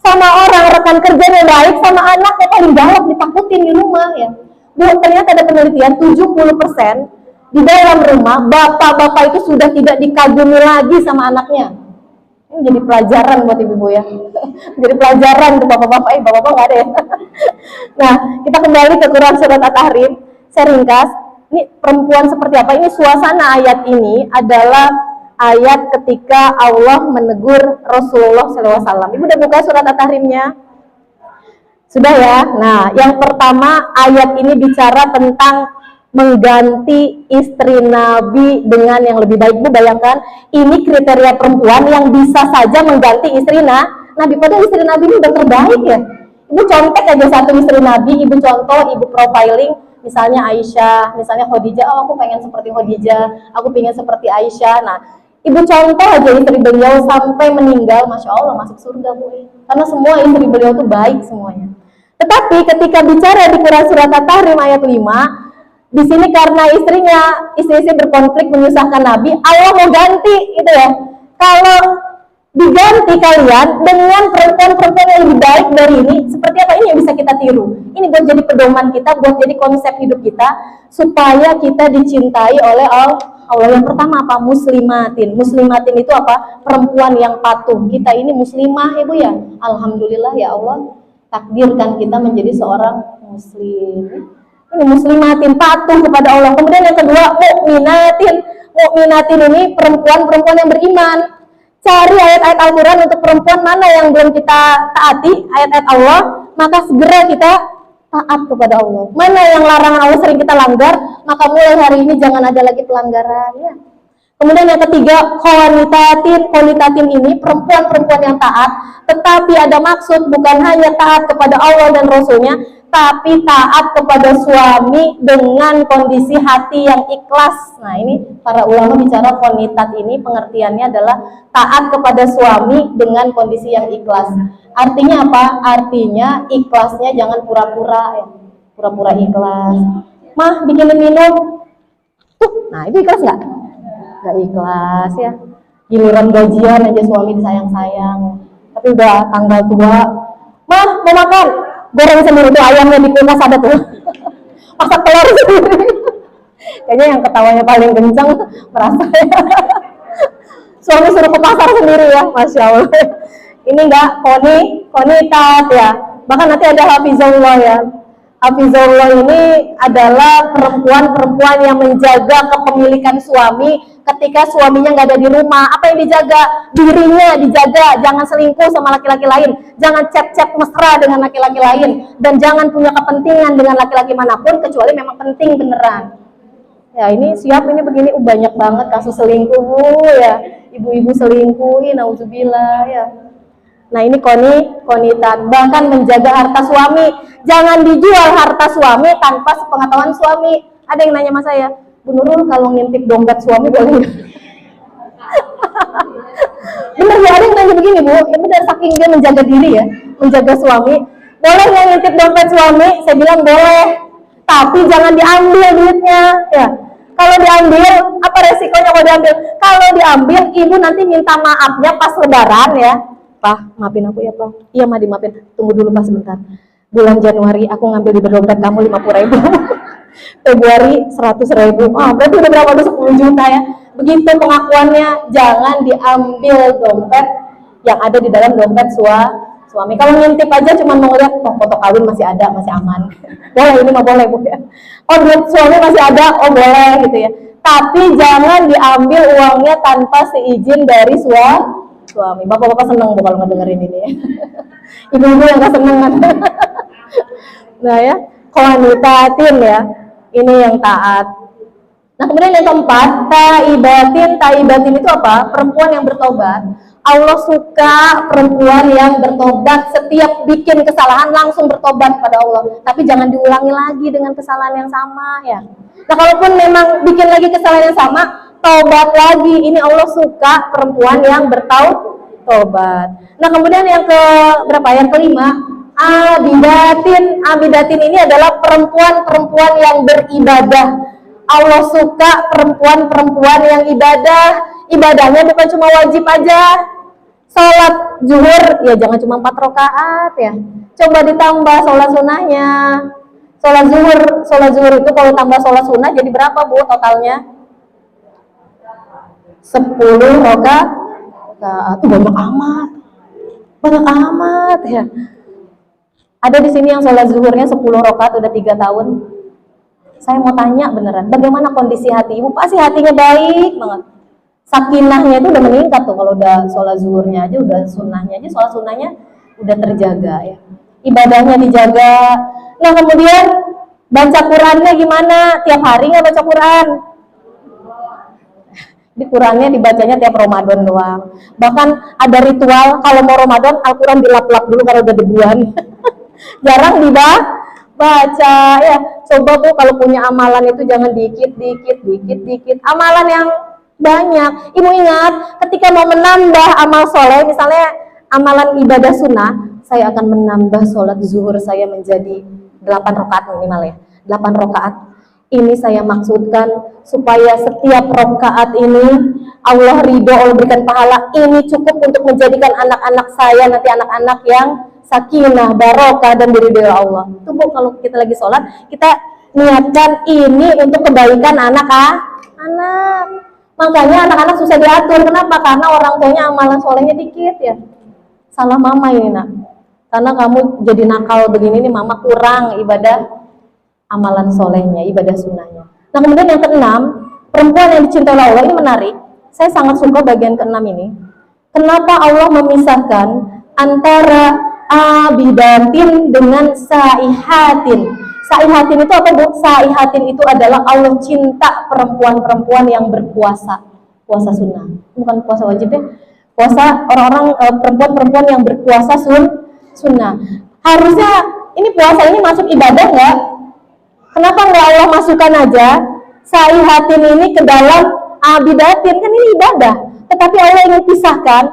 Sama orang rekan kerjanya baik, sama anaknya paling galak, ditakutin di rumah ya. Bu, ternyata ada penelitian 70% di dalam rumah bapak-bapak itu sudah tidak dikagumi lagi sama anaknya. Ini jadi pelajaran buat ibu-ibu ya. Jadi pelajaran untuk bapak-bapak, bapak-bapak nggak ada ya. Nah, kita kembali ke Quran surat At-Tahrim. Saya ringkas. Ini perempuan seperti apa? Ini suasana ayat ini adalah ayat ketika Allah menegur Rasulullah SAW. Ibu udah buka surat At-Tahrimnya? Sudah ya? Nah, yang pertama ayat ini bicara tentang mengganti istri Nabi dengan yang lebih baik. Bu bayangkan, ini kriteria perempuan yang bisa saja mengganti istri Nabi. Padahal istri Nabi ini udah terbaik ya. Ibu contek aja satu istri Nabi, ibu contoh, ibu profiling, misalnya Aisyah, misalnya Khadijah, oh aku pengen seperti Khadijah, aku pengen seperti Aisyah. Nah, ibu contoh aja istri beliau sampai meninggal, Masya Allah masuk surga Bu. Karena semua istri beliau tuh baik semuanya. Tetapi ketika bicara di Quran surat At-Tahrim ayat 5, di sini karena istri-istri berkonflik menyusahkan Nabi, Allah mau ganti gitu ya. Kalau diganti kalian dengan perempuan-perempuan yang lebih baik dari ini, seperti apa? Ini yang bisa kita tiru. Ini buat jadi pedoman kita, buat jadi konsep hidup kita, supaya kita dicintai oleh Allah. Yang pertama apa? Muslimatin. Muslimatin itu apa? Perempuan yang patuh. Kita ini muslimah Ibu ya. Alhamdulillah ya Allah, takdirkan kita menjadi seorang muslim. Ini muslimatin, patuh kepada Allah. Kemudian yang kedua, mukminatin. Mukminatin ini perempuan-perempuan yang beriman. Cari ayat-ayat Al-Quran untuk perempuan mana yang belum kita taati, ayat-ayat Allah, maka segera kita taat kepada Allah. Mana yang larangan Allah sering kita langgar, maka mulai hari ini jangan ada lagi pelanggaran ya. Kemudian yang ketiga, qanitatin ini perempuan-perempuan yang taat, tetapi ada maksud bukan hanya taat kepada Allah dan Rasulnya, tapi taat kepada suami dengan kondisi hati yang ikhlas. Nah ini para ulama bicara qanitat ini pengertiannya adalah taat kepada suami dengan kondisi yang ikhlas. Artinya apa? Artinya ikhlasnya jangan pura-pura ya. Pura-pura ikhlas. Mah bikinin minum. Nah itu ikhlas nggak? Nggak ikhlas ya. Giliran gajian aja suami disayang-sayang. Tapi udah tanggal tua, mah mau makan, goreng sendiri tuh ayamnya di kulkas ada tuh. Masak telur sendiri. Kayaknya yang ketawanya paling kencang merasa ya. Suami suruh ke pasar sendiri ya, Masya Allah. Ini enggak qanitat ya. Bahkan nanti ada hafizullah ya. Hafizullah ini adalah perempuan-perempuan yang menjaga kepemilikan suami ketika suaminya nggak ada di rumah. Apa yang dijaga? Dirinya dijaga, jangan selingkuh sama laki-laki lain, jangan chat-chat mesra dengan laki-laki lain, dan jangan punya kepentingan dengan laki-laki manapun kecuali memang penting beneran. Ya ini siap, ini begini banyak banget kasus selingkuh Bu ya, ibu-ibu selingkuh, nauzubillah ya. Nah ini qanitat, bahkan menjaga harta suami. Jangan dijual harta suami tanpa sepengetahuan suami. Ada yang nanya sama saya, Bu Nurul kalau ngintip dompet suami boleh nggak? Bener ya, ada yang nanya begini Bu, ya benar, saking dia menjaga diri ya, menjaga suami. Boleh nggak ngintip dompet suami? Saya bilang boleh, tapi jangan diambil duitnya ya. Kalau diambil, apa resikonya kalau diambil? Kalau diambil, ibu nanti minta maafnya pas lebaran ya. Pak, maafin aku ya Pak. Iya Mah, dimaafin. Tunggu dulu Pak sebentar. Bulan Januari aku ngambil di dompet kamu 50.000. Februari 100.000. Berarti udah berapa? Udah 10 juta ya. Begitu pengakuannya, jangan diambil dompet yang ada di dalam dompet suami. Kalau ngintip aja cuma mau lihat, foto kawin masih ada, masih aman. Boleh, ini mah boleh Bu ya. Oh duit suami masih ada, oh boleh gitu ya. Tapi jangan diambil uangnya tanpa seizin dari suami. Bapak-bapak seneng Bu kalau ngedengerin ini. Ibu-ibu yang gak seneng kan. Nah ya, qanitatin ya, ini yang taat. Nah kemudian yang keempat, taibatin itu apa? Perempuan yang bertobat. Allah suka perempuan yang bertobat, setiap bikin kesalahan langsung bertobat pada Allah. Tapi jangan diulangi lagi dengan kesalahan yang sama ya. Nah kalaupun memang bikin lagi kesalahan yang sama, tobat lagi. Ini Allah suka perempuan yang bertobat. Nah kemudian yang ke berapa? Yang kelima, abidatin ini adalah perempuan-perempuan yang beribadah. Allah suka perempuan-perempuan yang ibadahnya bukan cuma wajib aja. Sholat zuhur ya jangan cuma 4 rakaat ya, coba ditambah sholat sunnahnya. Sholat zuhur itu kalau tambah sholat sunnah jadi berapa Bu totalnya? 10 rakaat. Itu banyak amat ya. Ada di sini yang sholat zuhurnya 10 rakaat udah 3 tahun. Saya mau tanya beneran, bagaimana kondisi hati ibu? Pasti hatinya baik banget. Sakinahnya itu udah meningkat tuh kalau udah sholat zuhurnya aja, udah sunnahnya aja, sholat sunnahnya udah terjaga ya. Ibadahnya dijaga. Nah kemudian baca Qurannya gimana? Tiap hari nggak baca Quran? Di Qurannya dibacanya tiap Ramadan doang. Bahkan ada ritual kalau mau Ramadan Al-Quran dilap-lap dulu karena udah debuan. Jarang dibaca ya. Coba Bu kalau punya amalan itu jangan dikit. Amalan yang banyak. Ibu ingat ketika mau menambah amal soleh, misalnya amalan ibadah sunnah, saya akan menambah sholat zuhur saya menjadi 8 rakaat minimal ya. 8 rakaat. Ini saya maksudkan supaya setiap rakaat ini Allah ridho, Allah berikan pahala. Ini cukup untuk menjadikan anak-anak saya nanti anak-anak yang sakinah, barokah dan diridhoi Allah. Itu Bu, kalau kita lagi sholat, kita niatkan ini untuk kebaikan anak. Makanya anak-anak susah diatur. Kenapa? Karena orang tuanya amalan solehnya dikit ya. Salah mama ini nak. Karena kamu jadi nakal begini nih, mama kurang ibadah amalan solehnya, ibadah sunnahnya. Nah kemudian yang keenam, perempuan yang dicintai oleh Allah, ini menarik. Saya sangat suka bagian keenam ini. Kenapa Allah memisahkan antara abidatin dengan saihatin? Saihatin itu apa Bu? Saihatin itu adalah Allah cinta perempuan-perempuan yang berpuasa, puasa sunnah, bukan puasa wajib ya. Puasa orang-orang perempuan-perempuan yang berpuasa sunnah. Harusnya ini puasa ini masuk ibadah nggak? Kenapa nggak Allah masukkan aja saihatin ini ke dalam abidatin? Kan ini ibadah. Tetapi Allah ingin pisahkan.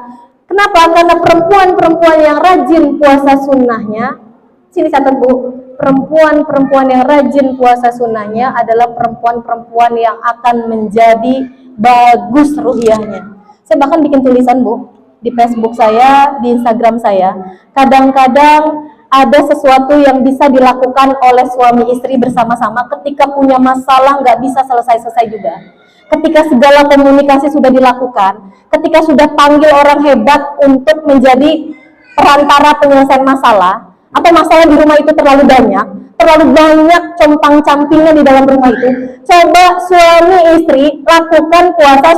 Kenapa? Karena perempuan-perempuan yang rajin puasa sunnahnya, sini catat Bu, perempuan-perempuan yang rajin puasa sunnahnya adalah perempuan-perempuan yang akan menjadi bagus ruhiyahnya. Saya bahkan bikin tulisan Bu, di Facebook saya, di Instagram saya. Kadang-kadang ada sesuatu yang bisa dilakukan oleh suami istri bersama-sama ketika punya masalah nggak bisa selesai-selesai juga. Ketika segala komunikasi sudah dilakukan, ketika sudah panggil orang hebat untuk menjadi perantara penyelesaian masalah, atau masalah di rumah itu terlalu banyak compang-campingnya di dalam rumah itu, coba suami istri lakukan puasa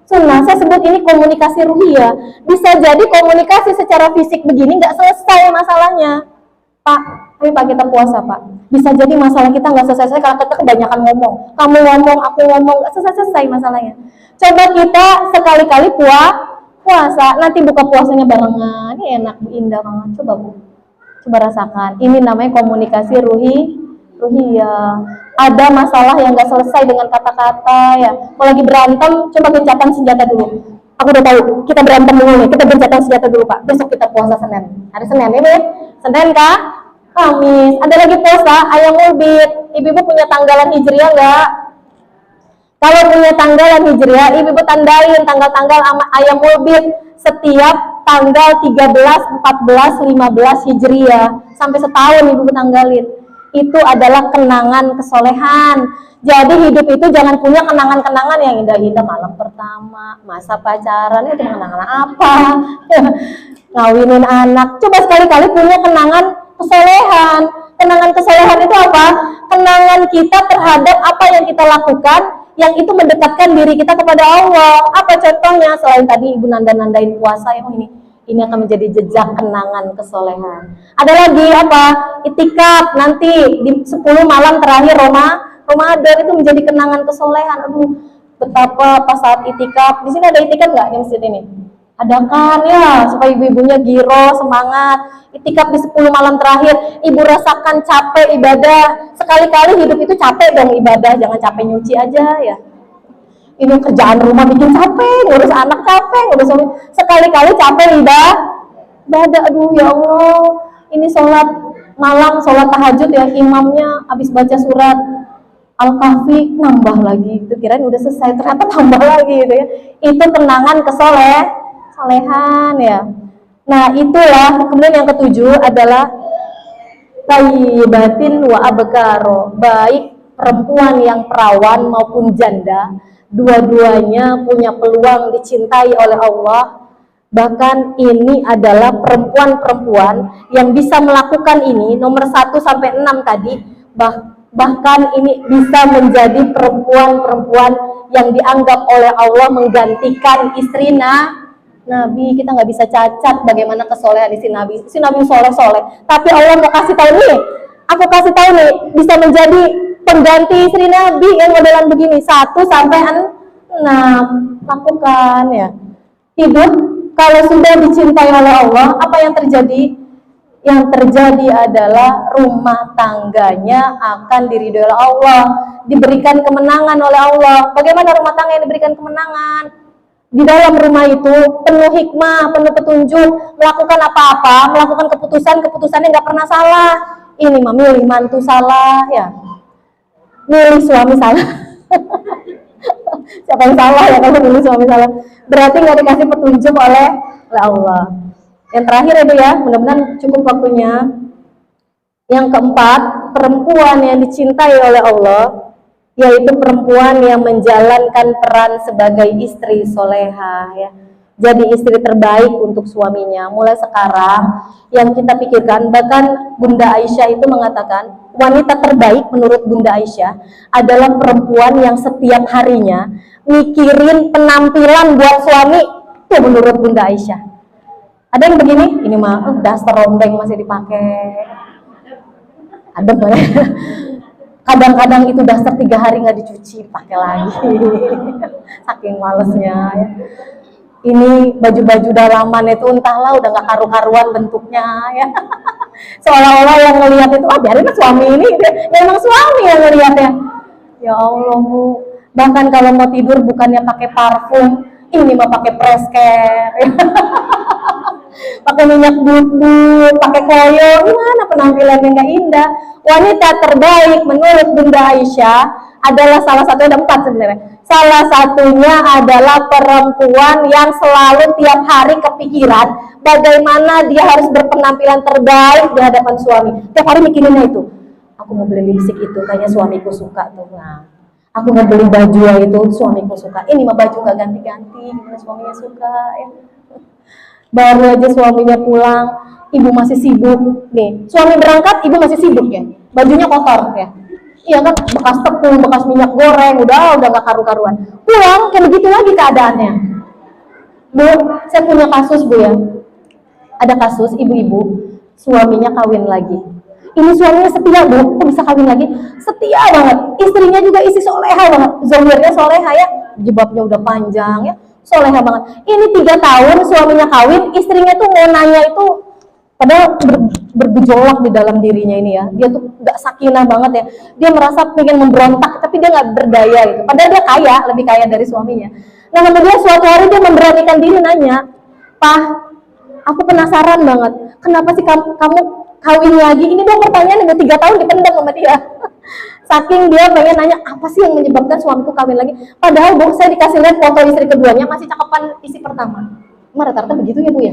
sunnah. Saya sebut ini komunikasi ruhiyah. Bisa jadi komunikasi secara fisik begini nggak selesai masalahnya, Pak. Tapi Pak kita puasa Pak. Bisa jadi masalah kita nggak selesai karena kita kebanyakan ngomong. Kamu ngomong, aku ngomong, nggak selesai masalahnya. Coba kita sekali-kali puasa. Nanti buka puasanya barengan. Ini enak, indah banget. Coba Bu, coba rasakan. Ini namanya komunikasi ruhiyah. Ada masalah yang nggak selesai dengan kata-kata ya. Kalau lagi berantem, coba gencatan senjata dulu. Aku udah tahu, kita berantem dulu nih. Kita gencatan senjata dulu Pak. Besok kita puasa Senin. Hari Senin ya, Senin Kak? Kamis. Ada lagi puasa ayam ulbit. Ibu-ibu punya tanggalan hijriah nggak? Kalau punya tanggalan hijriah, ibu-ibu tandain tanggal-tanggal ayam ulbit setiap tanggal 13, 14, 15 hijriah. Sampai setahun ibu-ibu tanggalin. Itu adalah kenangan kesolehan. Jadi hidup itu jangan punya kenangan-kenangan yang indah-indah malam pertama, masa pacaran, itu kenangan apa? Ngawinin anak. Coba sekali-kali punya kenangan kesolehan. Kenangan kesolehan itu apa? Kenangan kita terhadap apa yang kita lakukan, yang itu mendekatkan diri kita kepada Allah. Apa contohnya? Selain tadi ibu nandain puasa, yang ini akan menjadi jejak kenangan kesolehan. Ada lagi apa? Itikaf nanti di 10 malam terakhir Ramadan itu menjadi kenangan kesolehan. Aduh, betapa pas saat itikaf. Di sini ada itikaf nggak di masjid ini? Ada kan ya, supaya ibu-ibunya giro, semangat. Itikaf di 10 malam terakhir, ibu rasakan capek ibadah. Sekali-kali hidup itu capek dong ibadah, jangan capek nyuci aja ya. Ini kerjaan rumah bikin capek, ngurus anak capek, ngurus suami. Sekali-kali capek ibadah. Aduh ya Allah, ini sholat malam, sholat tahajud ya, imamnya habis baca surat Al-Kahfi nambah lagi. Itu kirain udah selesai, ternyata tambah lagi gitu ya. Itu kenangan kesolehan ya. Nah itulah. Kemudian yang ketujuh adalah thayyibatin wa abkaro, baik perempuan yang perawan maupun janda, dua-duanya punya peluang dicintai oleh Allah. Bahkan ini adalah perempuan-perempuan yang bisa melakukan ini, nomor 1 sampai 6 tadi, bahkan ini bisa menjadi perempuan-perempuan yang dianggap oleh Allah menggantikan istri Nabi. Kita nggak bisa cacat bagaimana kesolehan istri Nabi. Istri Nabi soleh-soleh, tapi Allah mau kasih tahu nih, aku kasih tahu nih, bisa menjadi pengganti istri Nabi yang modelan begini 1 sampai 6. Lakukan ya. Hidup kalau sudah dicintai oleh Allah, apa yang terjadi? Yang terjadi adalah rumah tangganya akan diridhoi oleh Allah, diberikan kemenangan oleh Allah. Bagaimana rumah tangga yang diberikan kemenangan? Di dalam rumah itu penuh hikmah, penuh petunjuk, melakukan apa-apa, melakukan keputusan-keputusan yang nggak pernah salah. Ini mah milih mantu salah ya, milih suami salah. Siapa yang salah ya kalau milih suami salah? Berarti nggak dikasih petunjuk oleh Allah. Yang terakhir itu ya, mudah-mudahan cukup waktunya. Yang keempat, perempuan yang dicintai oleh Allah, yaitu perempuan yang menjalankan peran sebagai istri soleha ya. Jadi istri terbaik untuk suaminya. Mulai sekarang yang kita pikirkan, bahkan Bunda Aisyah itu mengatakan wanita terbaik menurut Bunda Aisyah adalah perempuan yang setiap harinya mikirin penampilan buat suami. Itu menurut Bunda Aisyah. Ada yang begini, ini mah daster rombeng masih dipakai. Ada boleh. Kadang-kadang itu daster 3 hari nggak dicuci, dipakai lagi. Saking malesnya ya. Ini baju-baju dalaman itu entahlah udah nggak karu-karuan bentuknya ya. Seolah-olah yang ngelihat itu, biarin suami ini, ya emang suami yang ngelihatnya. Ya Allah Bu, bahkan kalau mau tidur bukannya pakai parfum, ini mah pakai press care. Pakai minyak bubuk, pakai koyo, gimana penampilannya nggak indah. Wanita terbaik menurut Bunda Aisyah adalah salah satu, ada 4 sebenarnya. Salah satunya adalah perempuan yang selalu tiap hari kepikiran bagaimana dia harus berpenampilan terbaik di hadapan suami. Tiap hari mikirinnya itu. Aku mau beli lipstik itu, kayaknya suamiku suka tuh. Nah, aku mau beli baju itu, suamiku suka. Ini mah baju nggak ganti-ganti, gimana suaminya suka ya. Baru aja suaminya pulang, ibu masih sibuk nih. Suami berangkat, ibu masih sibuk ya. Bajunya kotor ya. Iya kan, bekas tepung, bekas minyak goreng, udah nggak karu-karuan. Pulang kayak begitu lagi keadaannya. Bu, saya punya kasus Bu ya. Ada kasus ibu-ibu, suaminya kawin lagi. Ini suaminya setia Bu, kok bisa kawin lagi? Setia banget. Istrinya juga istri soleha banget. Zohirnya soleha ya, jilbabnya udah panjang ya. Soleha banget. Ini 3 tahun suaminya kawin, istrinya tuh mau nanya itu, padahal bergejolak di dalam dirinya ini ya. Dia tuh nggak sakinah banget ya. Dia merasa pengen memberontak, tapi dia nggak berdaya gitu. Padahal dia kaya, lebih kaya dari suaminya. Nah kemudian suatu hari dia memberanikan diri nanya, "Pak, aku penasaran banget, kenapa sih kamu kawin lagi?" Ini dong pertanyaan udah 3 tahun dipendam sama dia. Saking dia pengen nanya, apa sih yang menyebabkan suamiku kawin lagi? Padahal Bu, saya dikasih lihat foto istri keduanya masih cakepan istri pertama. Emang rata-rata begitu ya Bu ya?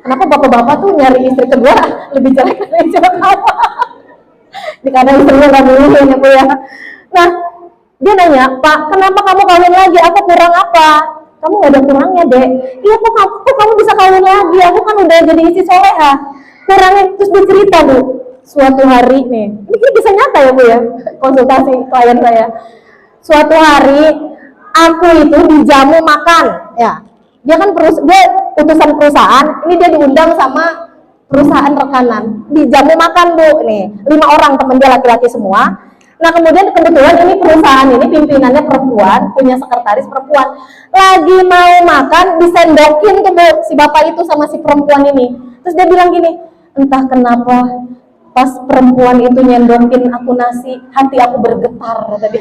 Kenapa bapak-bapak tuh nyari istri kedua lebih jelek dari istri pertama? Karena istrinya nggak milih ya Bu ya. Nah, dia nanya, "Pak, kenapa kamu kawin lagi? Aku kurang apa?" "Kamu nggak ada kurangnya, Dek." "Iya, kok kamu bisa kawin lagi? Aku kan udah jadi istri soleha." Kurangnya, terus dia cerita Bu. Suatu hari nih, ini bisa nyata ya Bu ya, konsultasi klien saya. Suatu hari aku itu dijamu makan, ya. Dia kan dia utusan perusahaan, ini dia diundang sama perusahaan rekanan. Dijamu makan Bu, nih 5 orang temen dia laki-laki semua. Nah kemudian kebetulan ini perusahaan ini pimpinannya perempuan, punya sekretaris perempuan. Lagi mau makan, disendokin ke Bu, si bapak itu sama si perempuan ini. Terus dia bilang gini, "Entah kenapa pas perempuan itu nyendokin aku nasi, hati aku bergetar," tadi.